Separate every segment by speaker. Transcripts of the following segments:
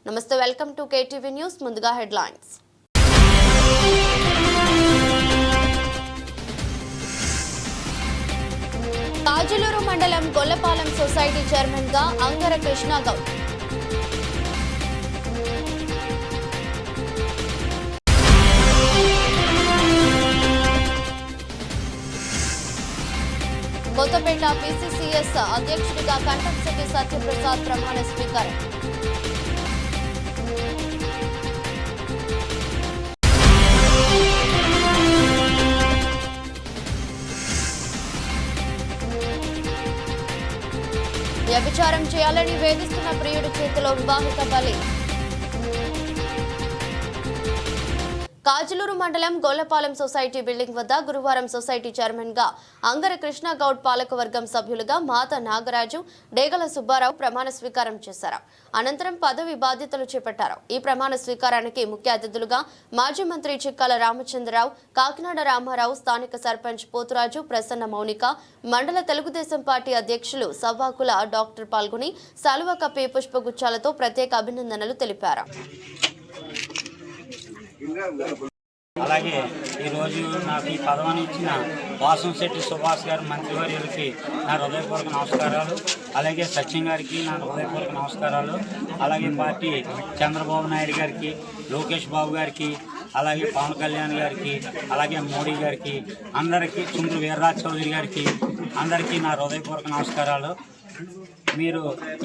Speaker 1: నమస్తే, welcome to KTV news. ముందుగా headlines. Kajuluru మండలం గొల్లపాలెం సొసైటీ చైర్మన్ గా అంగర కృష్ణ గౌడ్. కొత్తపేట పీసీసీఎస్ అధ్యక్షుడిగా కంటంశెట్టి సత్యప్రసాద్ ప్రమాణ స్వీకారం. వ్యభిచారం చేయాలని వేధిస్తున్న ప్రియుడి చేతిలో వివాహిత బలి. కాజులూరు మండలం గొల్లపాలెం సొసైటీ బిల్డింగ్ వద్ద గురువారం సొసైటీ చైర్మన్ గా అంగర కృష్ణ గౌడ్, పాలకవర్గం సభ్యులుగా మాత నాగరాజు, డేగల సుబ్బారావు ప్రమాణ స్వీకారం చేశారు. అనంతరం పదవి బాధ్యతలు చేపట్టారు. ఈ ప్రమాణ స్వీకారానికి ముఖ్య అతిథులుగా మాజీ మంత్రి చిక్కాల రామచంద్రరావు, కాకినాడ రామారావు, స్థానిక సర్పంచ్ పోతురాజు, ప్రసన్న మౌనిక, మండల తెలుగుదేశం పార్టీ అధ్యక్షులు సవ్వాకుల డాక్టర్ పాల్గొని శాలువా కప్పి పుష్పగుచ్చాలతో ప్రత్యేక అభినందనలు తెలిపారు.
Speaker 2: అలాగే ఈరోజు నాకు ఈ పదవిని ఇచ్చిన వాసంశెట్టి సుభాష్ గారు మంత్రివర్యులకి నా హృదయపూర్వక నమస్కారాలు. అలాగే సత్యం గారికి నా హృదయపూర్వక నమస్కారాలు. అలాగే పార్టీ చంద్రబాబు నాయుడు గారికి, లోకేష్ బాబు గారికి, అలాగే పవన్ కళ్యాణ్ గారికి, అలాగే మోడీ గారికి, అందరికీ, చుండ్రు వీర్రాజ్ చౌదరి గారికి, అందరికీ నా హృదయపూర్వక నమస్కారాలు. మీరు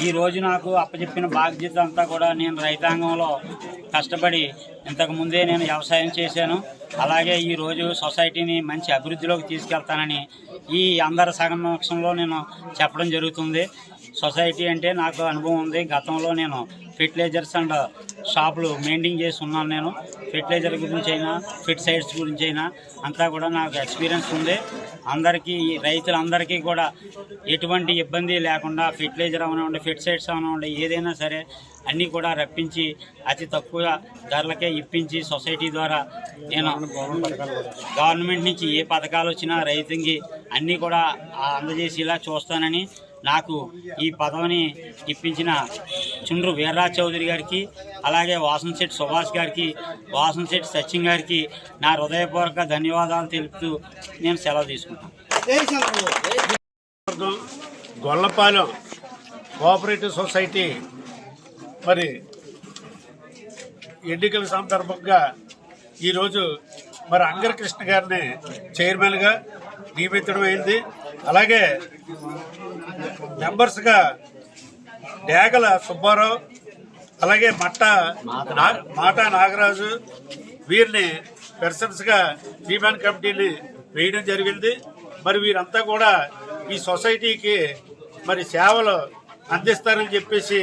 Speaker 2: ఈరోజు నాకు అప్పచెప్పిన బాధ్యత అంతా కూడా నేను రైతాంగంలో కష్టపడి ఇంతకుముందే నేను వ్యవసాయం చేశాను. అలాగే ఈరోజు సొసైటీని మంచి అభివృద్ధిలోకి తీసుకెళ్తానని ఈ అందరి సమక్షంలో నేను చెప్పడం జరుగుతుంది. సొసైటీ అంటే నాకు అనుభవం ఉంది. గతంలో నేను ఫెర్టిలైజర్స్ అండ్ షాపులు మెయింటైన్ చేసి ఉన్నాను. నేను ఫెర్టిలైజర్ గురించి అయినా, ఫెర్టిసైడ్స్ గురించి అయినా అంతా కూడా నాకు ఎక్స్పీరియన్స్ ఉంది. అందరికీ, రైతులందరికీ కూడా ఎటువంటి ఇబ్బంది లేకుండా ఫెర్టిలైజర్ అవనివ్వండి, ఫెర్టిసైడ్స్ అవనివ్వండి, ఏదైనా సరే అన్నీ కూడా రప్పించి అతి తక్కువ ధరలకే ఇప్పించి సొసైటీ ద్వారా నేను గవర్నమెంట్ నుంచి ఏ పథకాలు వచ్చినా రైతుకి అన్నీ కూడా అందజేసేలా చూస్తానని నాకు ఈ పదవిని ఇప్పించిన చుండ్రు వీర్రాజ్ చౌదరి గారికి, అలాగే వాసంశెట్టి సుభాష్ గారికి, వాసంశెట్టి సత్యం గారికి నా హృదయపూర్వక ధన్యవాదాలు తెలుపుతూ నేను సెలవు తీసుకుంటాను.
Speaker 3: గొల్లపాలెం కోఆపరేటివ్ సొసైటీ మరి ఎన్నికల సందర్భంగా ఈరోజు మరి అంగర కృష్ణ గారిని చైర్మన్గా నియమించడం అయింది. అలాగే మెంబర్స్గా డేగల సుబ్బారావు, అలాగే మాటా నాగరాజు, వీరిని పర్సన్స్గా ఫీమెన్ కమిటీని వేయడం జరిగింది. మరి వీరంతా కూడా ఈ సొసైటీకి మరి సేవలు అందిస్తారని చెప్పేసి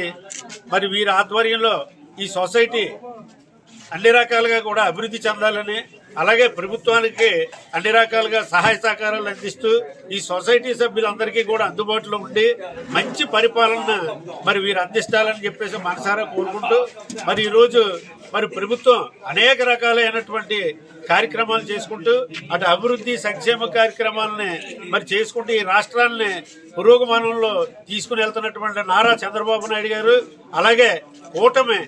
Speaker 3: మరి వీరి ఆధ్వర్యంలో ఈ సొసైటీ అన్ని రకాలుగా కూడా అభివృద్ధి చెందాలని, అలాగే ప్రభుత్వానికి అన్ని రకాలుగా సహాయ సహకారాలు అందిస్తూ ఈ సొసైటీ సభ్యులందరికీ కూడా అందుబాటులో ఉండి మంచి పరిపాలన మరి వీరు అందిస్తారని చెప్పేసి మనసారా కోరుకుంటూ మరి ఈరోజు మరి ప్రభుత్వం అనేక రకాలైనటువంటి కార్యక్రమాలు చేసుకుంటూ అటు అభివృద్ధి సంక్షేమ కార్యక్రమాలని మరి చేసుకుంటూ ఈ రాష్ట్రాన్ని పురోగమనంలో తీసుకుని వెళ్తున్నటువంటి నారా చంద్రబాబు నాయుడు గారు, అలాగే కూటమి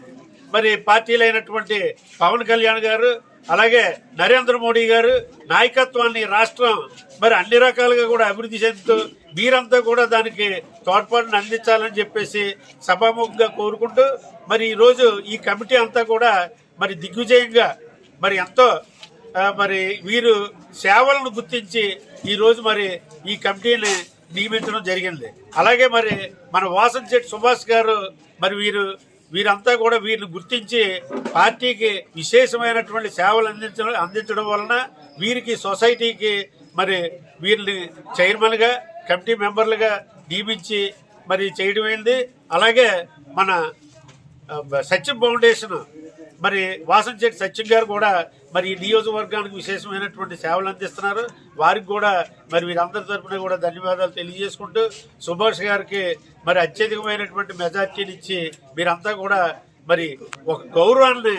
Speaker 3: మరి పార్టీలైనటువంటి పవన్ కళ్యాణ్ గారు, అలాగే నరేంద్ర మోడీ గారు నాయకత్వాన్ని రాష్ట్రం మరి అన్ని రకాలుగా కూడా అభివృద్ధి చెందుతూ మీరంతా కూడా దానికి తోడ్పాటును అందించాలని చెప్పేసి సభాముఖంగా కోరుకుంటూ మరి ఈరోజు ఈ కమిటీ అంతా కూడా మరి దిగ్విజయంగా మరి ఎంతో మరి వీరు సేవలను గుర్తించి ఈరోజు మరి ఈ కమిటీని నియమించడం జరిగింది. అలాగే మరి మన వాసంశెట్టి సుభాష్ గారు మరి వీరంతా కూడా వీరిని గుర్తించి పార్టీకి విశేషమైనటువంటి సేవలు అందించడం వలన వీరికి సొసైటీకి మరి వీరిని చైర్మన్గా, కమిటీ మెంబర్లుగా నియమించి మరి చేయడం అయింది. అలాగే మన సత్యం ఫౌండేషన్ మరి వాసంశెట్టి సత్యం గారు కూడా మరి ఈ నియోజకవర్గానికి విశేషమైనటువంటి సేవలు అందిస్తున్నారు. వారికి కూడా మరి వీరందరి తరఫున కూడా ధన్యవాదాలు తెలియజేసుకుంటూ సుభాష్ గారికి మరి అత్యధికమైనటువంటి మెజార్టీని ఇచ్చి మీరంతా కూడా మరి ఒక గౌరవాన్ని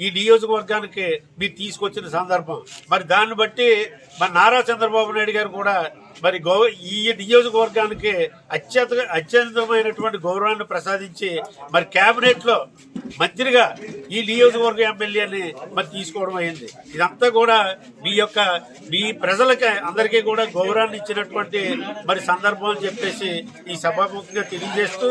Speaker 3: ఈ నియోజకవర్గానికి మీరు తీసుకొచ్చిన సందర్భం. మరి దాన్ని బట్టి మరి నారా చంద్రబాబు నాయుడు గారు కూడా మరి ఈ నియోజకవర్గానికి అత్యధికమైనటువంటి గౌరవాన్ని ప్రసాదించి మరి కేబినెట్లో మంత్రిగా ఈ నియోజకవర్గ ఎమ్మెల్యేని మరి తీసుకోవడం అయింది. ఇదంతా కూడా మీ ప్రజలకి అందరికీ కూడా గౌరవాన్ని ఇచ్చినటువంటి మరి సందర్భం అని చెప్పేసి ఈ సభాముఖంగా తెలియజేస్తూ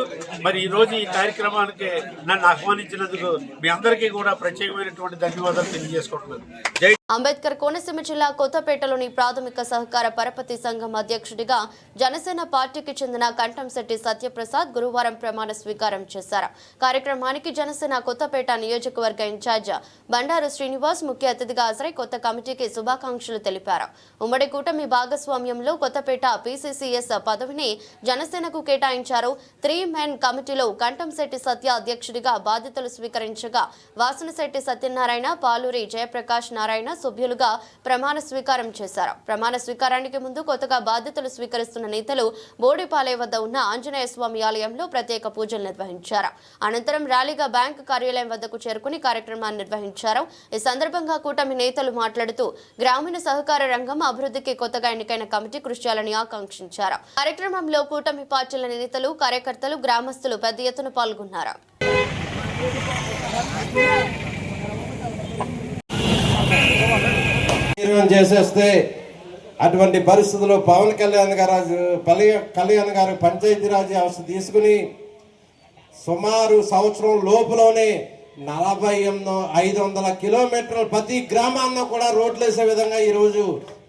Speaker 3: మరి ఈ రోజు ఈ కార్యక్రమానికి నన్ను ఆహ్వానించినందుకు మీ అందరికీ కూడా ప్రత్యేకమైనటువంటి ధన్యవాదాలు తెలియజేసుకుంటున్నాను. జై
Speaker 1: అంబేద్కర్ కోనసీమ జిల్లా కొత్తపేటలోని ప్రాథమిక సహకార పరపతి సంఘం అధ్యక్షుడిగా జనసేన పార్టీకి చెందిన కంఠంశెట్టి సత్యప్రసాద్ గురువారం ప్రమాణ స్వీకారం చేశారు. కార్యక్రమానికి జనసేన కొత్తపేట నియోజకవర్గ ఇన్ఛార్జ్ బండారు శ్రీనివాస్ ముఖ్య అతిథిగా హాజరై కొత్త కమిటీకి శుభాకాంక్షలు తెలిపారు. ఉమ్మడి కూటమి భాగస్వామ్యంలో కొత్తపేట పీసీసీఎస్ పదవిని జనసేనకు కేటాయించారు. 3 మెన్ కమిటీలో కంఠంశెట్టి సత్య అధ్యక్షుడిగా బాధ్యతలు స్వీకరించగా వాసనశెట్టి సత్యనారాయణ, పాలూరి జయప్రకాష్ నారాయణ సభ్యులుగా ప్రమాణ స్వీకారం చేశారు. ప్రమాణ స్వీకారానికి ముందు కొత్తగా బాధ్యతలు స్వీకరిస్తున్న నేతలు బోడిపాలె వద్ద ఉన్న ఆంజనేయ స్వామి ఆలయంలో ప్రత్యేక పూజలు నిర్వహించారు. అనంతరం ర్యాలీగా బ్యాంకు కార్యాలయం వద్దకు చేరుకుని కార్యక్రమాన్ని నిర్వహించారు. ఈ సందర్భంగా కూటమి నేతలు మాట్లాడుతూ గ్రామీణ సహకార రంగం అభివృద్ధికి కొత్తగా ఎన్నికైన కమిటీ కృషి చేయాలని ఆకాంక్షించారు. కార్యక్రమంలో కూటమి పార్టీల నేతలు, కార్యకర్తలు, గ్రామస్తులు పెద్ద ఎత్తున పాల్గొన్నారు.
Speaker 4: చేసేస్తే అటువంటి పరిస్థితుల్లో పవన్ కళ్యాణ్ గారు పంచాయతీరాజ్ వ్యవస్థ తీసుకుని సుమారు సంవత్సరం లోపులోనే 500 కిలోమీటర్లు ప్రతి గ్రామాల్లో కూడా రోడ్లు వేసే విధంగా ఈరోజు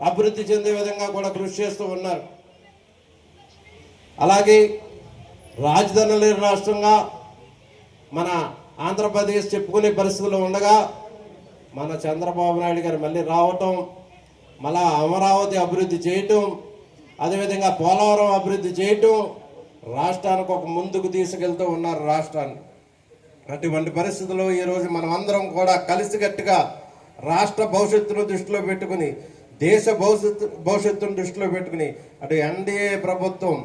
Speaker 4: అభివృద్ధి చెందే విధంగా కూడా కృషి చేస్తూ ఉన్నారు. అలాగే రాజధాని లేని రాష్ట్రంగా మన ఆంధ్రప్రదేశ్ చెప్పుకునే పరిస్థితుల్లో ఉండగా మన చంద్రబాబు నాయుడు గారు మళ్ళీ రావటం, మళ్ళా అమరావతి అభివృద్ధి చేయటం, అదేవిధంగా పోలవరం అభివృద్ధి చేయటం, రాష్ట్రానికి ఒక ముందుకు తీసుకెళ్తూ ఉన్నారు రాష్ట్రాన్ని. అటువంటి పరిస్థితుల్లో ఈరోజు మనం అందరం కూడా కలిసికట్టుగా రాష్ట్ర భవిష్యత్తును దృష్టిలో పెట్టుకుని, దేశ భవిష్యత్తును దృష్టిలో పెట్టుకుని అటు ఎన్డీఏ ప్రభుత్వం,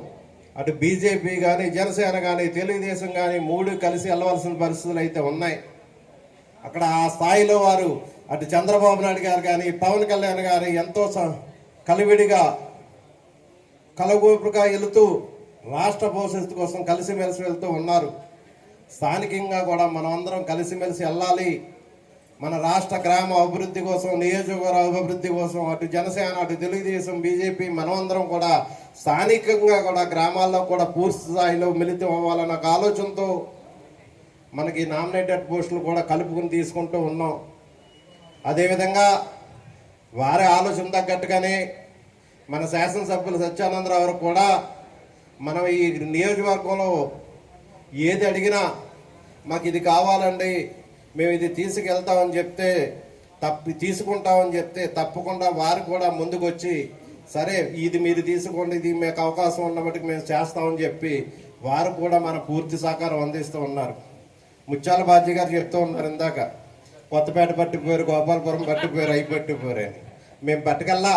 Speaker 4: అటు బీజేపీ కానీ, జనసేన కానీ, తెలుగుదేశం కానీ 3 కలిసి వెళ్ళవలసిన పరిస్థితులు అయితే ఉన్నాయి. అక్కడ ఆ స్థాయిలో వారు అటు చంద్రబాబు నాయుడు గారు కానీ, పవన్ కళ్యాణ్ గారు ఎంతో కలివిడిగా కలగూపుగా వెళుతూ రాష్ట్ర భవిష్యత్తు కోసం కలిసిమెలిసి వెళ్తూ ఉన్నారు. స్థానికంగా కూడా మనం అందరం కలిసిమెలిసి వెళ్ళాలి. మన రాష్ట్ర గ్రామ అభివృద్ధి కోసం, నియోజకవర్గ అభివృద్ధి కోసం అటు జనసేన, అటు తెలుగుదేశం, బీజేపీ మనమందరం కూడా స్థానికంగా కూడా గ్రామాల్లో కూడా పూర్తి స్థాయిలో మిళితం అవ్వాలన్న ఒక ఆలోచనతో మనకి నామినేటెడ్ పోస్టులు కూడా కలుపుకుని తీసుకుంటూ ఉన్నాం. అదేవిధంగా వారి ఆలోచన తగ్గట్టుగానే మన శాసనసభ్యులు సత్యానందరావు గారు కూడా మనం ఈ నియోజకవర్గంలో ఏది అడిగినా మాకు ఇది కావాలండి, మేము ఇది తీసుకెళ్తామని చెప్తే తీసుకుంటామని చెప్తే తప్పకుండా వారు కూడా ముందుకు వచ్చి సరే ఇది మీరు తీసుకోండి, ఇది మీకు అవకాశం ఉన్న బట్టి మేము చేస్తామని చెప్పి వారు కూడా మన పూర్తి సహకారం అందిస్తూ ఉన్నారు. ముత్యాల బాజీ గారు చెప్తూ ఉన్నారు ఇందాక, కొత్తపేట పట్టిపోయారు, గోపాలపురం పట్టిపోయారు, అవి పట్టిపోయారు అని. మేము పట్టుకల్లా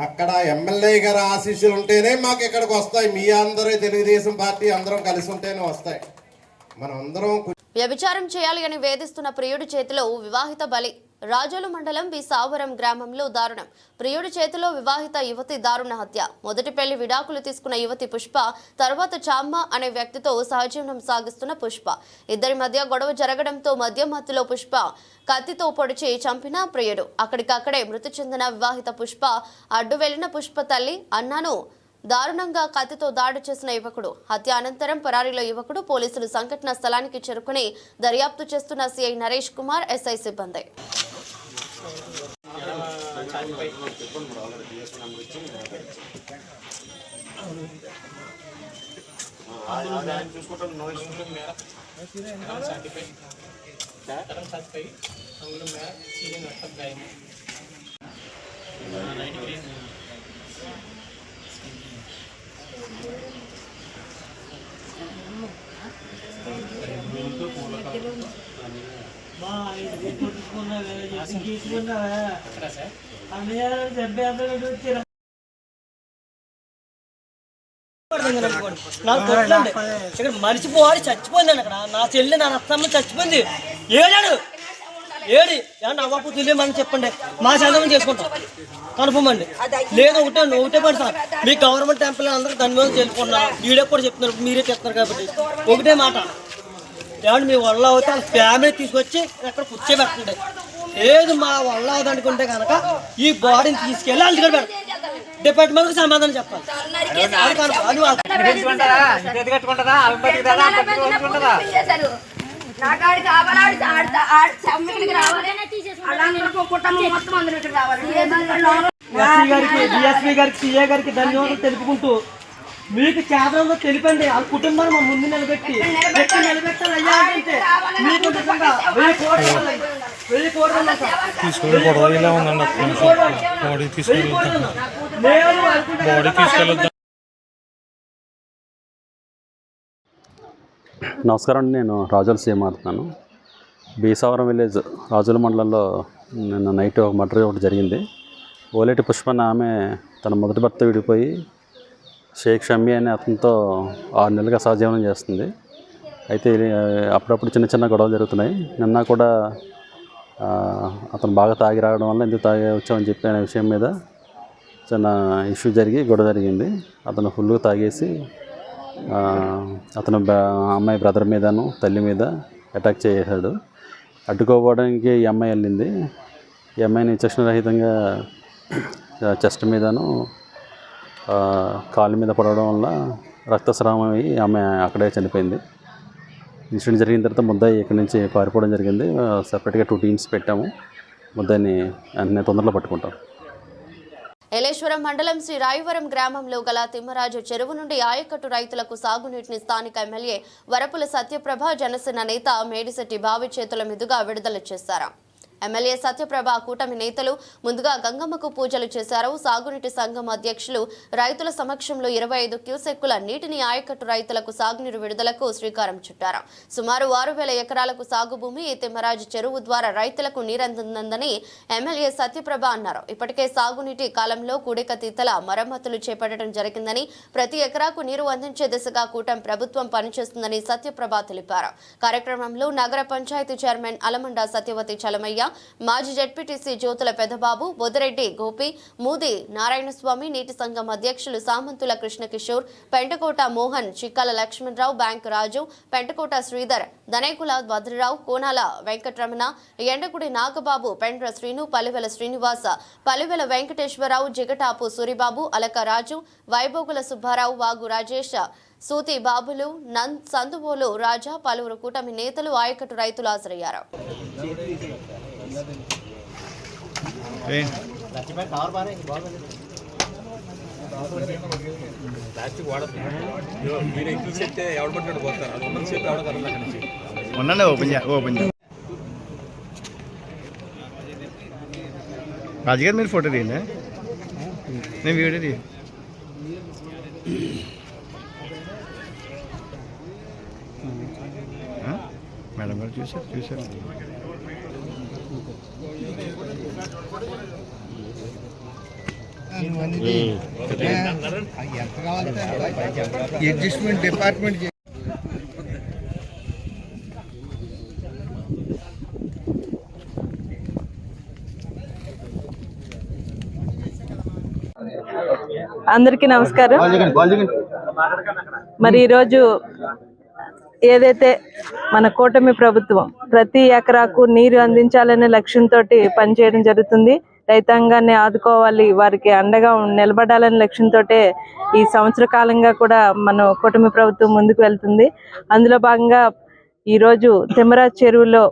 Speaker 4: అక్కడ ఎమ్మెల్యే గారి ఆశీస్సులు ఉంటేనే మాకు ఇక్కడికి వస్తాయి. మీ అందరూ తెలుగుదేశం పార్టీ అందరం కలిసి ఉంటేనే వస్తాయి. మనం అందరం
Speaker 1: వ్యభిచారం చేయాలి అని వేధిస్తున్న ప్రియుడి చేతిలో వివాహిత బలి. రాజోలు మండలం బి సావరం గ్రామంలో దారుణం. ప్రియుడి చేతిలో వివాహిత యువతి దారుణ హత్య. మొదటి పెళ్లి విడాకులు తీసుకున్న యువతి పుష్ప తర్వాత చామ్మ అనే వ్యక్తితో సహజీవనం సాగిస్తున్న పుష్ప. ఇద్దరి మధ్య గొడవ జరగడంతో మధ్యలో పుష్ప కత్తితో పొడిచి చంపిన ప్రియుడు. అక్కడికక్కడే మృతి చెందిన వివాహిత పుష్ప అడ్డు వెళ్లిన పుష్ప తల్లి అన్నను దారుణంగా కత్తితో దాడి చేసిన యువకుడు. హత్య అనంతరం పరారీలో యువకుడు. పోలీసులు సంఘటనా స్థలానికి చేరుకుని దర్యాప్తు చేస్తున్న సిఐ నరేష్ కుమార్, ఎస్ఐ సిబ్బంది.
Speaker 5: ఇక్కడ మరిచిపోవాలి, చచ్చిపోయింది అక్కడ. నా చెల్లి నా రక్తమ్మ చచ్చిపోయింది. ఏడాడు ఏడి నవ్వపు తెలియమని చెప్పండి, మా చంద్రం చేసుకుంటాం కన్ఫర్మ్ అండి. లేదు ఒకటే పడి సార్, మీ గవర్నమెంట్ టెంపుల్ అందరూ దాని మీద చేసుకున్నా వీడియో కూడా చెప్తున్నారు, మీరే చెప్తున్నారు కాబట్టి ఒకటే మాట ఏమంటే మీ వల్ల అవుతే వాళ్ళ ఫ్యామిలీ తీసుకొచ్చి ఎక్కడ కూర్చోబెట్టండి. లేదు మా వల్ల అవుతుంది అనుకుంటే కనుక ఈ బాడీని తీసుకెళ్ళి వాళ్ళ దగ్గర పెట్టండి. డిపార్ట్మెంట్కి సమాధానం చెప్పాలి. డిఎస్పీ గారికి సిఏ గారికి ధన్యవాదాలు తెలుపుకుంటూ మీకు చేతనంలో తెలిపండి. ఆ కుటుంబాన్ని మా ముందు నిలబెట్టాలి అయ్యా అంటే మీకు నిజంగా 1000 కోట్లు
Speaker 6: నమస్కారం అండి. నేను రాజుల సీఎం మాట్లాడుతున్నాను. బీసావరం విలేజ్ రాజుల మండలంలో నిన్న నైట్ ఒక మర్డర్ ఒకటి జరిగింది. ఓలేటి పుష్ప అనే ఆమె తన మొదటి భర్త విడిపోయి షేక్ షమ్మి అనే అతనితో 6 నెలలుగా సహజీవనం చేస్తుంది. అయితే అప్పుడప్పుడు చిన్న చిన్న గొడవలు జరుగుతున్నాయి. నిన్న కూడా అతను బాగా తాగి రావడం వల్ల ఎందుకు తాగి వచ్చామని చెప్పి అనే విషయం మీద చిన్న ఇష్యూ జరిగి గొడవ జరిగింది. అతను ఫుల్గా తాగేసి అతను అమ్మాయి బ్రదర్ మీదను తల్లి మీద అటాక్ చేశాడు. అడ్డుకోవడానికి ఈ అమ్మాయి వెళ్ళింది. ఈ అమ్మాయిని విచక్షణరహితంగా చెస్ట్ మీదను కాలు మీద పడడం వల్ల రక్తస్రావం అయ్యి ఆమె అక్కడే చనిపోయింది. ఇన్సిడెంట్ జరిగిన తర్వాత ముద్దాయి ఇక్కడి నుంచి పారిపోవడం జరిగింది. సపరేట్గా 2 టీమ్స్ పెట్టాము. ముద్దాయిని అన్ని తొందరలో పట్టుకుంటాం.
Speaker 1: ఏలేశ్వరం మండలం శ్రీ రాయవరం గ్రామంలో గల తిమ్మరాజు చెరువు నుండి ఆయకట్టు రైతులకు సాగునీటిని స్థానిక ఎమ్మెల్యే వరపుల సత్యప్రభ జనసేన నేత మేడిశెట్టి బావి చేతుల మీదుగా విడుదల చేశారు. ఎమ్మెల్యే సత్యప్రభ కూటమి నేతలు ముందుగా గంగమ్మకు పూజలు చేశారు. సాగునీటి సంఘం అధ్యక్షులు రైతుల సమక్షంలో 25 క్యూసెక్కుల నీటిని ఆయకట్టు రైతులకు సాగునీరు విడుదలకు శ్రీకారం చుట్టారు. సుమారు 6000 ఎకరాలకు సాగు భూమి ఈ తిమ్మరాజు చెరువు ద్వారా రైతులకు నీరందుందని ఎమ్మెల్యే సత్యప్రభ అన్నారు. ఇప్పటికే సాగునీటి కాలంలో కూడికతీతల మరమ్మతులు చేపట్టడం జరిగిందని, ప్రతి ఎకరాకు నీరు అందించే దిశగా కూటమి ప్రభుత్వం పనిచేస్తుందని సత్యప్రభ తెలిపారు. కార్యక్రమంలో నగర పంచాయతీ చైర్మన్ అలమండ సత్యవతి చలమయ్య, మాజీ జెడ్పీటీసీ జ్యోతుల పెద్దబాబు, బొదిరెడ్డి గోపి, మూది నారాయణస్వామి, నీటి సంఘం అధ్యక్షులు సామంతుల కృష్ణకిషోర్, పెంటకోట మోహన్, చిక్కాల లక్ష్మణరావు, బ్యాంకు రాజు, పెంటకోట శ్రీధర్, దనేకుల భద్రరావు, కోనాల వెంకటరమణ, ఎండగుడి నాగబాబు, పెండ్ర శ్రీను, పలివెల శ్రీనివాస, పలివెల వెంకటేశ్వరరావు, జిగటాపు సూరిబాబు, అలక రాజు, వైభోగుల సుబ్బారావు, వాగు రాజేష్, సూతి బాబులు, సందుబోలు రాజా, పలువురు కూటమి నేతలు, ఆయకట్టు రైతులు హాజరయ్యారు.
Speaker 7: రాజుగారు మీరు ఫోటో తీయండి, నేను వీడియో తీ. మేడం గారు చూసారు. అడ్జస్ట్మెంట్ డిపార్ట్మెంట్
Speaker 8: అందరికీ నమస్కారం. మరి ఈరోజు ఏదైతే మన కూటమి ప్రభుత్వం ప్రతి ఎకరాకు నీరు అందించాలనే లక్ష్యంతో పనిచేయడం జరుగుతుంది. రైతాంగాన్ని ఆదుకోవాలి, వారికి అండగా నిలబడాలనే లక్ష్యంతో ఈ సంవత్సర కాలంగా కూడా మన కూటమి ప్రభుత్వం ముందుకు వెళ్తుంది. అందులో భాగంగా ఈరోజు తిమ్మరాజు చెరువులో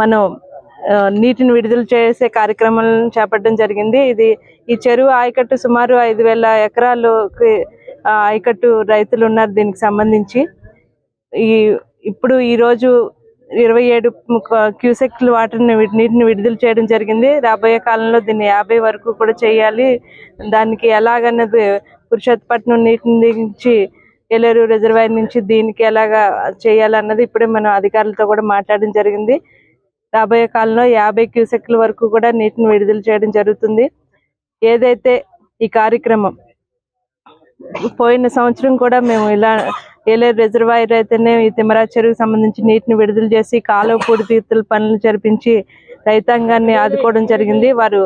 Speaker 8: మనం నీటిని విడుదల చేసే కార్యక్రమాలను చేపట్టడం జరిగింది. ఈ చెరువు ఆయకట్టు సుమారు 5000 ఎకరాలకి ఆయకట్టు రైతులు ఉన్నారు. దీనికి సంబంధించి ఇప్పుడు ఈరోజు 27 క్యూసెక్ల నీటిని విడుదల చేయడం జరిగింది. రాబోయే కాలంలో దీన్ని 50 వరకు కూడా చేయాలి. దానికి ఎలాగన్నది పురుషోత్తపట్నం నీటి నుంచి ఏలేరు రిజర్వాయర్ నుంచి దీనికి ఎలాగా చేయాలన్నది ఇప్పుడే మనం అధికారులతో కూడా మాట్లాడడం జరిగింది. రాబోయే కాలంలో 50 క్యూసెక్ల వరకు కూడా నీటిని విడుదల చేయడం జరుగుతుంది. ఏదైతే ఈ కార్యక్రమం పోయిన సంవత్సరం కూడా మేము ఇలా ఏలేరు రిజర్వాయర్ అయితేనే ఈ తిమ్మరాజు చెరువుకు సంబంధించి నీటిని విడుదల చేసి కాలువ పూడితీతల పనులు జరిపించి రైతాంగాన్ని ఆదుకోవడం జరిగింది. వారు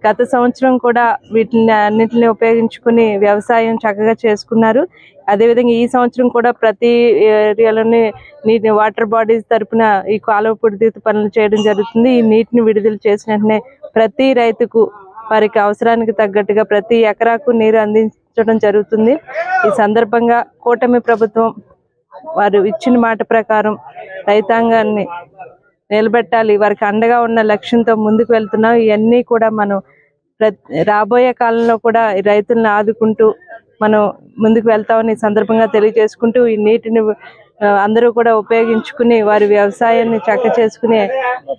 Speaker 8: గత సంవత్సరం కూడా వీటిని అన్నింటిని ఉపయోగించుకుని వ్యవసాయం చక్కగా చేసుకున్నారు. అదేవిధంగా ఈ సంవత్సరం కూడా ప్రతి ఏరియాలోని నీటి వాటర్ బాడీస్ తరపున ఈ కాలువ పూడితి పనులు చేయడం జరుగుతుంది. ఈ నీటిని విడుదల చేసిన వెంటనే ప్రతి రైతుకు వారికి అవసరానికి తగ్గట్టుగా ప్రతి ఎకరాకు నీరు అందించడం జరుగుతుంది. ఈ సందర్భంగా కూటమి ప్రభుత్వం వారు ఇచ్చిన మాట ప్రకారం రైతాంగాన్ని నిలబెట్టాలి, వారికి అండగా ఉన్న లక్ష్యంతో ముందుకు వెళ్తున్నాం. ఇవన్నీ కూడా మనం రాబోయే కాలంలో కూడా రైతులను ఆదుకుంటూ మనం ముందుకు వెళ్తామని ఈ సందర్భంగా తెలియజేసుకుంటూ, ఈ నీటిని అందరూ కూడా ఉపయోగించుకుని వారి వ్యవసాయాన్ని చక్క చేసుకుని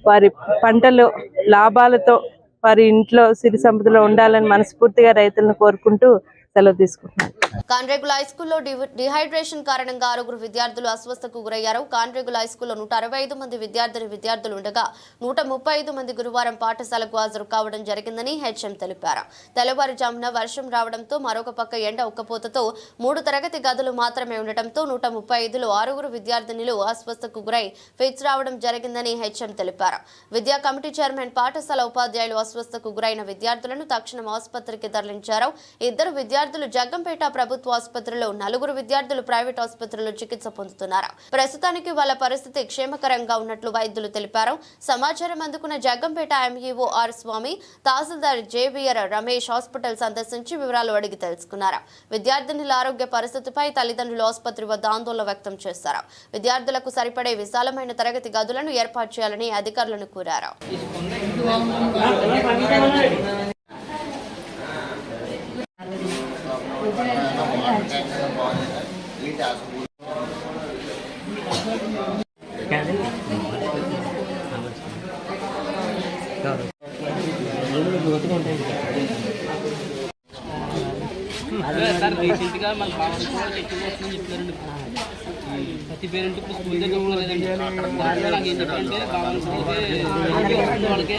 Speaker 8: వారి పంటలు లాభాలతో వారి ఇంట్లో సిరి సంపదలో ఉండాలని మనస్ఫూర్తిగా రైతులను కోరుకుంటూ సెలవు తీసుకుంటున్నాను.
Speaker 1: కాన్రేగుల హైస్కూల్లో డిహైడ్రేషన్ కారణంగా 6 విద్యార్థులు అస్వస్థకు గురయ్యారు. కాన్రేగుల హైస్కూల్లో 165 మంది విద్యార్థులు ఉండగా 135 మంది గురువారం పాఠశాలకు హాజరు కావడం జరిగిందని హెచ్ఎం తెలిపారు. తెల్లవారుజామున వర్షం రావడంతో మరొక పక్క ఎండ ఉక్కపోతతో 3 తరగతి గదులు మాత్రమే ఉండటంతో 135లో 6 విద్యార్థినులు అస్వస్థకు గురై ఫిట్స్ రావడం జరిగిందని హెచ్ఎం తెలిపారు. విద్యా కమిటీ చైర్మన్, పాఠశాల ఉపాధ్యాయులు అస్వస్థకు గురైన విద్యార్థులను తక్షణం ఆసుపత్రికి తరలించారు. 2 విద్యార్థులు జగ్గంపేట ప్రభుత్వ ఆసుపత్రిలో, 4 విద్యార్థులు ప్రైవేట్ ఆసుపత్రిలో చికిత్స పొందుతున్నారు. ప్రస్తుతానికి వాళ్ళ పరిస్థితి క్షేమకరంగా ఉన్నట్లు వైద్యులు తెలిపారు. సమాచారం అందుకున్న Jaggampeta MEO R Swamy, tahsildar JVR Ramesh hospital సందర్శించి వివరాలు అడిగి తెలుసుకున్నారు. విద్యార్థినుల ఆరోగ్య పరిస్థితిపై తల్లిదండ్రులు ఆసుపత్రి వద్ద ఆందోళన వ్యక్తం చేశారు. విద్యార్థులకు సరిపడే విశాలమైన తరగతి గదులను ఏర్పాటు చేయాలని అధికారులను కోరారు.
Speaker 9: రీసెంట్గా మన భావన చెప్తున్నారండి. ప్రతి పేరెంట్ ఇప్పుడు స్కూల్ దగ్గర కూడా లేదండి. నాకు ఏం చెప్పారంటే భావన వాళ్ళకి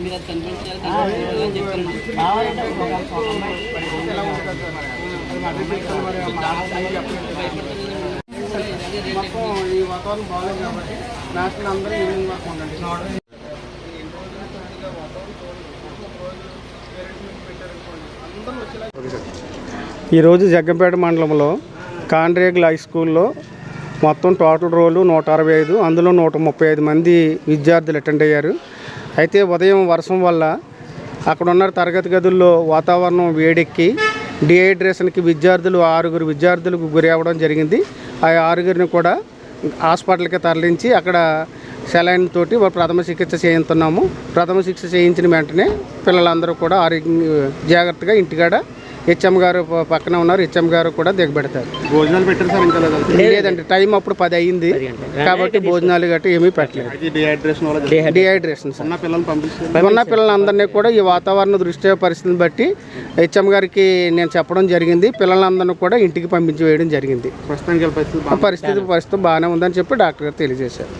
Speaker 9: మీరు అది కనిపించాలి అని చెప్పారండి.
Speaker 10: ఈ వాతావరణం బాగాలేదు కాబట్టి నేషనల్ అందరూ ఈవినింగ్ వరకు ఉండండి. ఈరోజు జగ్గంపేట మండలంలో కాన్రేగుల హై స్కూల్లో మొత్తం టోటల్ రోలు 165, అందులో 135 మంది విద్యార్థులు అటెండ్ అయ్యారు. అయితే ఉదయం వర్షం వల్ల అక్కడ ఉన్న తరగతి గదుల్లో వాతావరణం వేడెక్కి డిహైడ్రేషన్కి విద్యార్థులు 6 విద్యార్థులకు గురి అవ్వడం జరిగింది. ఆ 6 కూడా హాస్పిటల్కి తరలించి అక్కడ సెలైన్ తోటి ప్రథమ చికిత్స చేయించున్నాము. ప్రథమ చికిత్స చేయించిన వెంటనే పిల్లలందరూ కూడా జాగ్రత్తగా ఇంటికాడ హెచ్ఎం గారు పక్కన ఉన్నారు. హెచ్ఎం గారు కూడా దిగబెడతారు. భోజనాలు పెట్టారు సార్? ఇంకా లేదండి, టైం అప్పుడు 10 అయింది కాబట్టి భోజనాలు గట్రా ఏమీ పెట్టలేదు. Dehydration sir. ఉన్న పిల్లలందరినీ కూడా ఈ వాతావరణ దృష్ట్యా పరిస్థితిని బట్టి హెచ్ఎం గారికి నేను చెప్పడం జరిగింది. పిల్లలందరినీ కూడా ఇంటికి పంపించి వేయడం జరిగింది. పరిస్థితి బాగానే ఉందని చెప్పి డాక్టర్ గారు తెలియజేశారు.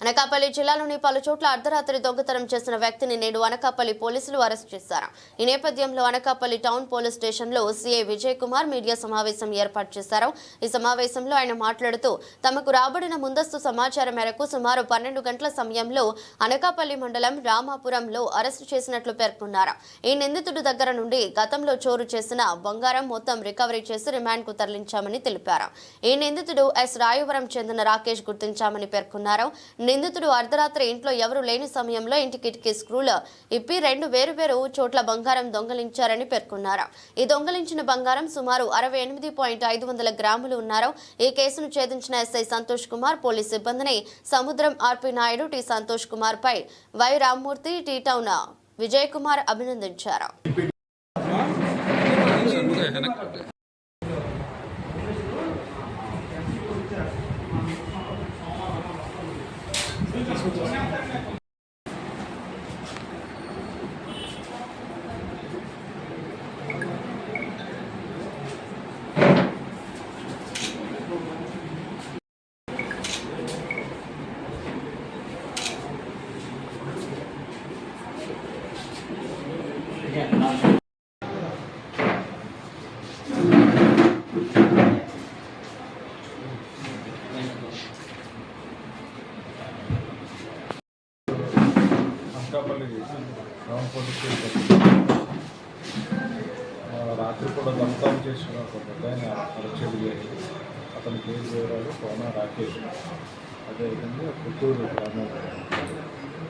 Speaker 1: అనకాపల్లి జిల్లాలోని పలు చోట్ల అర్ధరాత్రి దొంగతనం చేసిన వ్యక్తిని నేడు అనకాపల్లి పోలీసులు అరెస్ట్ చేశారు. ఈ నేపథ్యంలో అనకాపల్లి టౌన్ పోలీస్ స్టేషన్లో సీఐ విజయ్ కుమార్ మీడియా సమావేశం ఏర్పాటు చేశారు. ఈ సమావేశంలో ఆయన మాట్లాడుతూ, తమకు రాబడిన ముందస్తు సమాచారం మేరకు సుమారు 12 గంటల సమయంలో అనకాపల్లి మండలం రామాపురంలో అరెస్టు చేసినట్లు పేర్కొన్నారు. ఈ నిందితుడి దగ్గర నుండి గతంలో చోరు చేసిన బంగారం మొత్తం రికవరీ చేసి రిమాండ్ కు తరలించామని తెలిపారు. ఈ నిందితుడు ఎస్ రాయవరం చెందిన రాకేష్ గుర్తించామని పేర్కొన్నారు. నిందితుడు అర్ధరాత్రి ఇంట్లో ఎవరు లేని సమయంలో ఇంటి కిటికీ స్క్రూలు ఇప్పి 2 వేరువేరు చోట్ల బంగారం దొంగలించారని పేర్కొన్నారు. ఈ దొంగలించిన బంగారం సుమారు 68.500 గ్రాములు ఉన్నారు. ఈ కేసును ఛేదించిన ఎస్ఐ సంతోష్ కుమార్ పోలీస్ సిబ్బందిని సముద్రం ఆర్పి నాయుడు, టి సంతోష్ కుమార్ పై Y Rammurthy, T town Vijay Kumar అభినందించారు.
Speaker 11: అనకాపల్లి టౌన్ పోలీస్ స్టేషన్ రాత్రి కూడా దొంగతనం చేసిన ఒక పెద్దాయన అరెస్ట్ చేయడం. అతని పేరు వివరాలు కోన రాకేష్. అదేవిధంగా పుత్తూరు గ్రామం.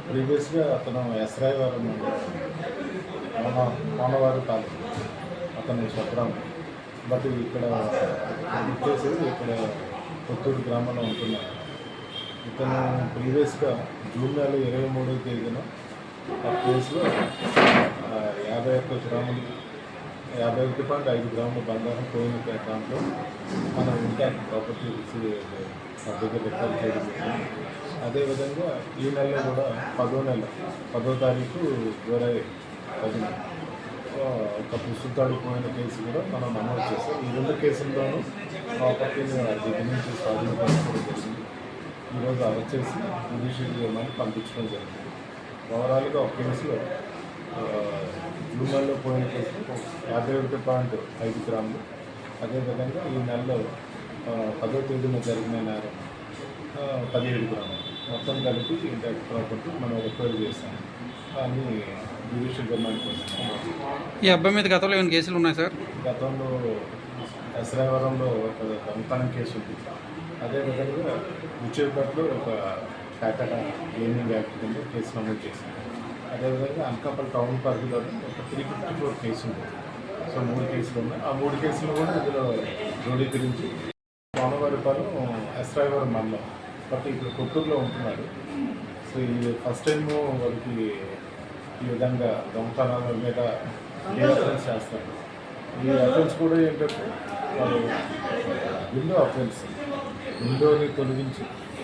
Speaker 11: ప్రీవియస్గా అతను ఎస్రాయవరం కోనవారి తాలూకు అతను స్వగ్రామం. బట్ ఇక్కడ వచ్చేసి ఇక్కడ పుత్తూరు గ్రామంలో ఉంటున్నారు. ఇతను ప్రీవియస్గా జూన్ నెల 23వ తేదీన ఆ కేసులో 51 గ్రాములు 51.5 గ్రాముల బంగారం పోయిన దాంట్లో మనం ఇంకా ప్రాపర్టీ దగ్గర రికార్డ్ చేయడం జరిగింది. అదేవిధంగా ఈ నెలలో కూడా 10వ తారీఖు జూలై 10న ఒక పుస్తకాలు పోయిన కేసు కూడా మనం నమోదు చేస్తాం. ఈ 2 కేసుల్లోనూ ప్రాపర్టీని దగ్గర నుంచి స్వాధీనపరచుకోవడం జరిగింది. ఈరోజు అరెస్ట్ చేసి జ్యుడిషియల్ రిమాండ్కి పంపించడం జరిగింది. ఓవరాల్గా ఒక కేసులో జూన్ నెలలో పోయిన కేసులో 51.5 గ్రాములు. అదేవిధంగా ఈ నెలలో 10వ తేదీన జరిగిన నేరం 17 గ్రాములు. మొత్తం కలిపి ఇంటర్ ప్రాపర్టీ మనం రికవరీ చేస్తాం అని జ్యుడిషియల్ రిమాండ్కి వస్తాం.
Speaker 7: ఈ అబ్బాయి మీద గతంలో ఏమైనా కేసులు ఉన్నాయి సార్?
Speaker 11: గతంలో ఎస్రాయవరంలో ఒక దొంగతనం కేసు ఉంది. అదేవిధంగా విజయపేటలో ఒక టాటా గేమింగ్ యాక్ట్ కింద కేసు నమోదు చేశాను. అదేవిధంగా అనకాపల్లి టౌన్ పరిధిలో ఒక 354 కేసు ఉంది. సో 3 కేసులు ఉన్నాయి. ఆ 3 కేసులు కూడా ఇందులో ధృవీకరించి కోనవారిపాలెం ఎస్రాయవరం మండలం. బట్ ఇప్పుడు పుత్తూరులో ఉంటున్నాడు. సో ఈ ఫస్ట్ టైం వాళ్ళకి ఈ విధంగా దొంగతనాల మీద డిఫరెన్స్ చేస్తారు. ఈ అఫెన్స్ కూడా ఏంటంటే వాళ్ళు విండో అఫెన్స్, విండోని తొలగించి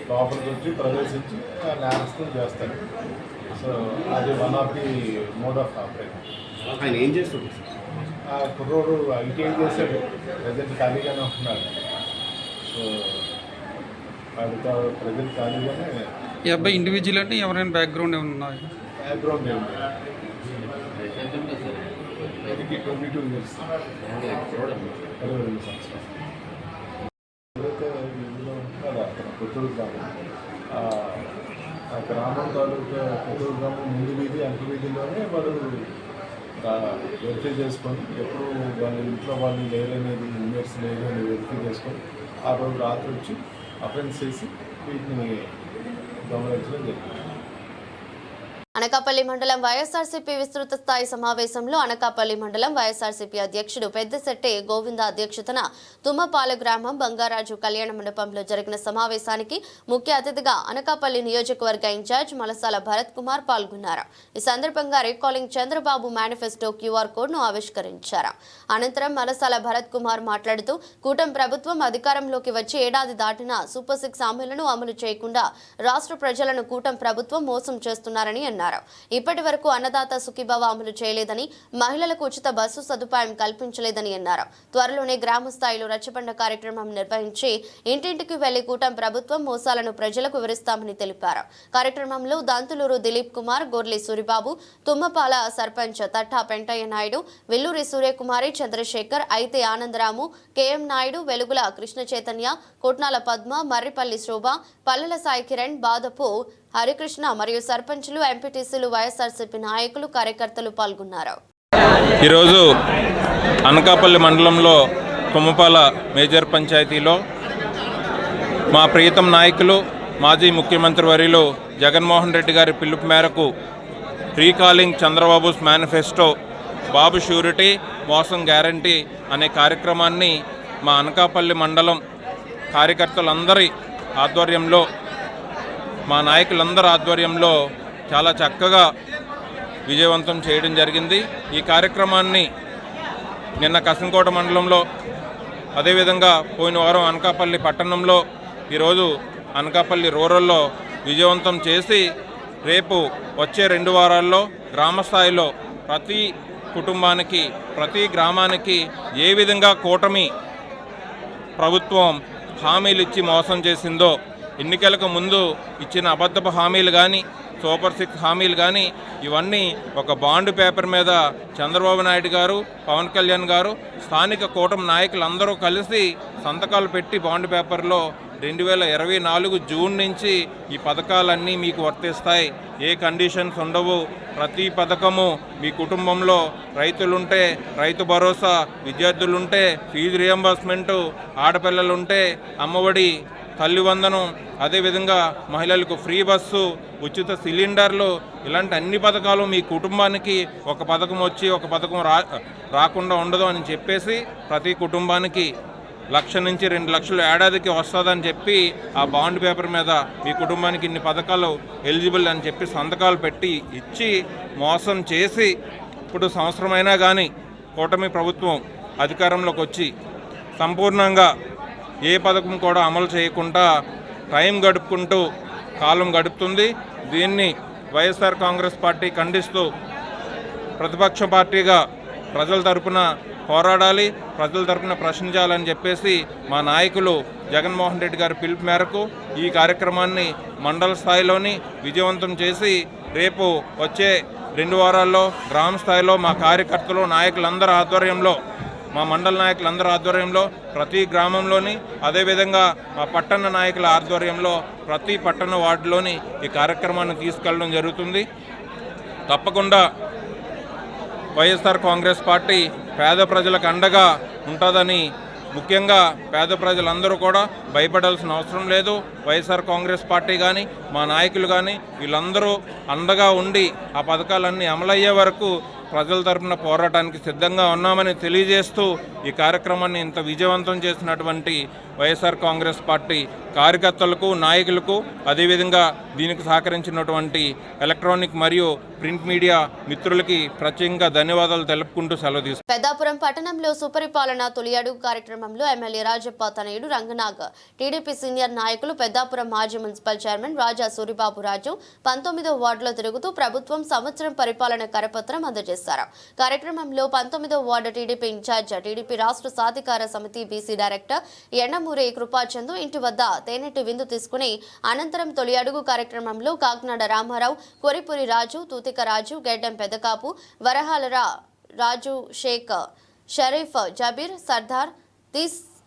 Speaker 11: లోపలికి వచ్చి ప్రవేశించి నేరస్తులు చేస్తారు. సో అది one of the mode of operation.
Speaker 7: ఆయన ఏం చేస్తుంది?
Speaker 11: ఆ కుర్రోడు ఐటీఐ చేశాడు, ప్రజెంట్ ఖాళీగానే ఉంటున్నాడు. సో వాడితో ప్రజెంట్ ఖాళీగానే.
Speaker 7: ఈ అబ్బాయి ఇండివిజువల్ అంటే ఎవరైనా బ్యాక్గ్రౌండ్ ఏమైనా ఉన్నాయి?
Speaker 11: బ్యాక్గ్రౌండ్ ఏమి ఇది 22 years 22 సంవత్సరాలు. ఏదైతే ఇందులో ఉంటుందో అతను పుత్తూరు గ్రామం, ఆ గ్రామం తాలూకా పుత్తూరు గ్రామం ముందు వీధి అంటు వీధిలోనే వాళ్ళు వెరిఫై చేసుకొని ఎప్పుడు వాళ్ళ ఇంట్లో వాళ్ళు లేరనేది ఇన్వెస్ట్ లేదు అని వెరిఫై చేసుకొని ఆ రోజు రాత్రి వచ్చి అఫెన్స్ చేసి వీటిని గమనించడం జరిగింది.
Speaker 1: అనకాపల్లి మండలం వైఎస్ఆర్సీపీ విస్తృత స్థాయి సమావేశంలో అనకాపల్లి మండలం వైఎస్ఆర్సీపీ అధ్యక్షుడు పెద్దశెట్టి గోవింద అధ్యక్షతన తుమ్మపాల గ్రామం బంగారాజు కళ్యాణ మండపంలో జరిగిన సమావేశానికి ముఖ్య అతిథిగా అనకాపల్లి నియోజకవర్గ ఇన్ఛార్జ్ మలసాల భరత్ కుమార్ పాల్గొన్నారు. ఈ సందర్భంగా recalling Chandrababu manifesto QR code ను ఆవిష్కరించారు. అనంతరం మలసాల భరత్ కుమార్ మాట్లాడుతూ కూటమి ప్రభుత్వం అధికారంలోకి వచ్చి ఏడాది దాటినా సూపర్ 6 హామీలను అమలు చేయకుండా రాష్ట్ర ప్రజలను కూటమి ప్రభుత్వం మోసం చేస్తున్నారని అన్నారు. ఇప్పటి వరకు అన్నదాత సుఖీభవ అమలు చేయలేదని, మహిళలకు ఉచిత బస్సు సదుపాయం కల్పించలేదని అన్నారు. త్వరలోనే గ్రామ స్థాయిలో రచ్చబండ కార్యక్రమం నిర్వహించి ఇంటింటికి వెళ్లి కూటమి ప్రభుత్వం మోసాలను ప్రజలకు వివరిస్తామని తెలిపారు. కార్యక్రమంలో దంతులూరు దిలీప్ కుమార్, గొర్లి సూరిబాబు, తుమ్మపాల సర్పంచ్ తట్టా పెంటయ్య నాయుడు, విల్లూరి సూర్యకుమారి, చంద్రశేఖర్, అయితే ఆనందరాము, కెఎం నాయుడు, వెలుగుల కృష్ణ చైతన్య, కొట్నాల పద్మ, మర్రిపల్లి శోభ, పల్లెల సాయి కిరణ్, బాదపు హరికృష్ణ మరియు సర్పంచులు, ఎంపీటీసీలు, వైఎస్ఆర్సీపీ నాయకులు, కార్యకర్తలు పాల్గొన్నారు.
Speaker 12: ఈరోజు అనకాపల్లి మండలంలో తుమ్మపాల మేజర్ పంచాయతీలో మా ప్రియతమ నాయకులు మాజీ ముఖ్యమంత్రి వర్యులు జగన్మోహన్ రెడ్డి గారి పిలుపు మేరకు రీకాలింగ్ చంద్రబాబు మేనిఫెస్టో బాబు ష్యూరిటీ మోసం గ్యారంటీ అనే కార్యక్రమాన్ని మా అనకాపల్లి మండలం కార్యకర్తలందరి ఆధ్వర్యంలో, మా నాయకులందరి ఆధ్వర్యంలో చాలా చక్కగా విజయవంతం చేయడం జరిగింది. ఈ కార్యక్రమాన్ని నిన్న కసంకోట మండలంలో, అదేవిధంగా పోయిన వారం అనకాపల్లి పట్టణంలో, ఈరోజు అనకాపల్లి రూరల్లో విజయవంతం చేసి రేపు వచ్చే 2 వారాల్లో గ్రామస్థాయిలో ప్రతి కుటుంబానికి, ప్రతి గ్రామానికి ఏ విధంగా కూటమి ప్రభుత్వం హామీలు ఇచ్చి మోసం చేసిందో ఎన్నికలకు ముందు ఇచ్చిన అబద్ధపు హామీలు కానీ సూపర్ 6 హామీలు కానీ ఇవన్నీ ఒక బాండ్ పేపర్ మీద చంద్రబాబు నాయుడు గారు, పవన్ కళ్యాణ్ గారు, స్థానిక కూటమి నాయకులందరూ కలిసి సంతకాలు పెట్టి బాండ్ పేపర్లో 2024 జూన్ నుంచి ఈ పథకాలన్నీ మీకు వర్తిస్తాయి, ఏ కండిషన్స్ ఉండవు, ప్రతి పథకము మీ కుటుంబంలో రైతులుంటే రైతు భరోసా, విద్యార్థులుంటే ఫీజు రియంబర్స్మెంటు, ఆడపిల్లలుంటే అమ్మఒడి, తల్లి వందనం, అదేవిధంగా మహిళలకు ఫ్రీ బస్సు, ఉచిత సిలిండర్లు, ఇలాంటి అన్ని పథకాలు మీ కుటుంబానికి ఒక పథకం వచ్చి ఒక పథకం రాకుండా ఉండదు అని చెప్పేసి ప్రతి కుటుంబానికి 1,00,000 నుంచి 2 లక్షలు ఏడాదికి వస్తుందని చెప్పి ఆ బాండ్ పేపర్ మీద మీ కుటుంబానికి ఇన్ని పథకాలు ఎలిజిబుల్ అని చెప్పి సంతకాలు పెట్టి ఇచ్చి మోసం చేసి ఇప్పుడు సంవత్సరమైనా కానీ కూటమి ప్రభుత్వం అధికారంలోకి వచ్చి సంపూర్ణంగా ఏ పథకం కూడా అమలు చేయకుండా టైం గడుపుకుంటూ కాలం గడుపుతుంది. దీన్ని వైఎస్ఆర్ కాంగ్రెస్ పార్టీ ఖండిస్తూ ప్రతిపక్ష పార్టీగా ప్రజల తరపున పోరాడాలి, ప్రజల తరపున ప్రశ్నించాలని చెప్పేసి మా నాయకులు జగన్మోహన్ రెడ్డి గారి పిలుపు మేరకు ఈ కార్యక్రమాన్ని మండల స్థాయిలోని విజయవంతం చేసి రేపు వచ్చే 2 వారాల్లో గ్రామ స్థాయిలో మా కార్యకర్తలు నాయకులందరి ఆధ్వర్యంలో, మా మండల నాయకులందరి ఆధ్వర్యంలో ప్రతి గ్రామంలోని, అదేవిధంగా మా పట్టణ నాయకుల ఆధ్వర్యంలో ప్రతి పట్టణ వార్డులోని ఈ కార్యక్రమాన్ని తీసుకెళ్ళడం జరుగుతుంది. తప్పకుండా వైఎస్ఆర్ కాంగ్రెస్ పార్టీ పేద ప్రజలకు అండగా ఉంటుందని, ముఖ్యంగా పేద ప్రజలందరూ కూడా భయపడాల్సిన అవసరం లేదు. వైఎస్ఆర్ కాంగ్రెస్ పార్టీ కానీ మా నాయకులు కానీ వీళ్ళందరూ అండగా ఉండి ఆ పథకాలన్నీ అమలయ్యే వరకు ప్రజల తరపున పోరాటానికి సిద్ధంగా ఉన్నామని తెలియజేస్తూ ఈ కార్యక్రమాన్ని ఇంత విజయవంతం చేసినటువంటి వైఎస్ఆర్ కాంగ్రెస్ పార్టీ కార్యకర్తలకు, నాయకులకు, అదేవిధంగా దీనికి సహకరించినటువంటి ఎలక్ట్రానిక్ మరియు ప్రింట్ మీడియా మిత్రులకి ప్రత్యేకంగా ధన్యవాదాలు తెలుపుకుంటూ సెలవు తీసుకుంటాను.
Speaker 1: పెద్దాపురం పట్టణంలో సుపరిపాలన తొలి అడుగు కార్యక్రమంలో ఎమ్మెల్యే రాజప్ప తనయుడు రంగనాగ్, టీడీపీ సీనియర్ నాయకులు, పెద్దాపురం మాజీ మున్సిపల్ చైర్మన్ రాజా సూరిబాబు రాజు 19వ వార్డులో తిరుగుతూ ప్రభుత్వం సంవత్సరం పరిపాలన కరపత్రం అందజేశారు. కార్యక్రమంలో 19వ వార్డు టీడీపీ ఇన్ఛార్జ్, టీడీపీ రాష్ట్ర సాధికార సమితి బీసీ డైరెక్టర్ ఎండమూరి కృపాచందు ఇంటి వద్ద తేనెటి విందు తీసుకుని అనంతరం తొలి అడుగు కార్యక్రమంలో కాకినాడ రామారావు, కొరిపురి రాజు, తూతిక రాజు, గెడ్డం పెదకాపు, వరహాలరా రాజు, షేక్ షరీఫ్, జబీర్, సర్దార్,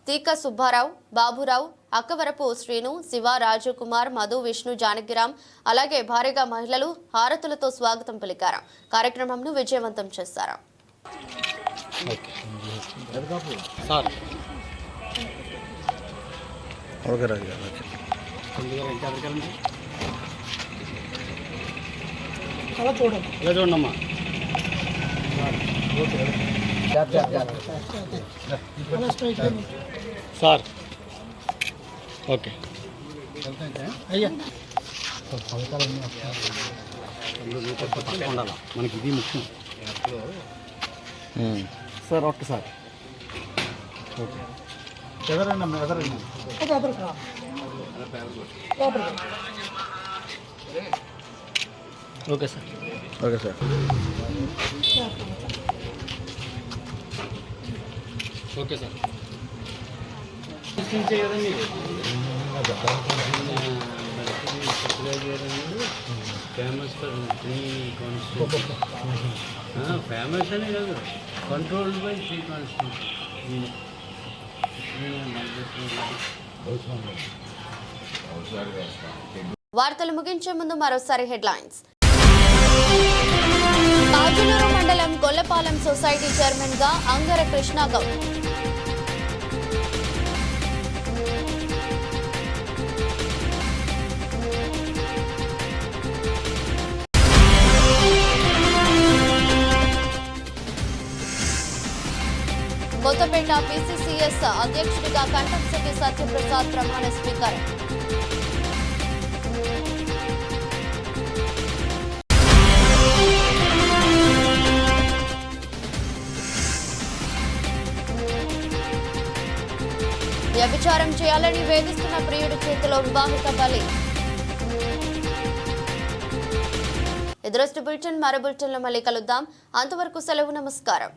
Speaker 1: తీక సుబ్బారావు, బాబురావు, అక్కవరపు శ్రీను, శివ, రాజు కుమార్, మధు, విష్ణు, జానకిరాం, అలాగే భారీగా మహిళలు హారతులతో స్వాగతం పలికారు. కార్యక్రమంను విజయవంతం చేశారు.
Speaker 10: చూడమ్మా సార్. ఓకే అయ్యా ఉండాలి, మనకి ఇది ముఖ్యం సార్. Okay sir. ఓకే ఎదరండి అమ్మ, ఎదరండి. Okay sir. Okay sir. Okay sir.
Speaker 2: Famous అని కాదు, కంట్రోల్డ్ బై 3 కాన్స్టిట్యూషన్.
Speaker 1: వార్తలు ముగించే ముందు మరోసారి హెడ్లైన్స్. కాజులూరు మండలం గొల్లపాలెం సొసైటీ చైర్మన్ గా అంగర కృష్ణ గౌడ్. కొత్తపేట పీసీసీఎస్ అధ్యక్షుడిగా కంఠంశెట్టి సత్యప్రసాద్ ప్రమాణ స్వీకారం. వ్యభిచారం చేయాలని వేధిస్తున్న ప్రియుడి చేతిలో వివాహిత బలి. ఎదురొస్ట్ బులెటిన్, మరో బులెటిన్లో మళ్ళీ కలుద్దాం. అంతవరకు సెలవు, నమస్కారం.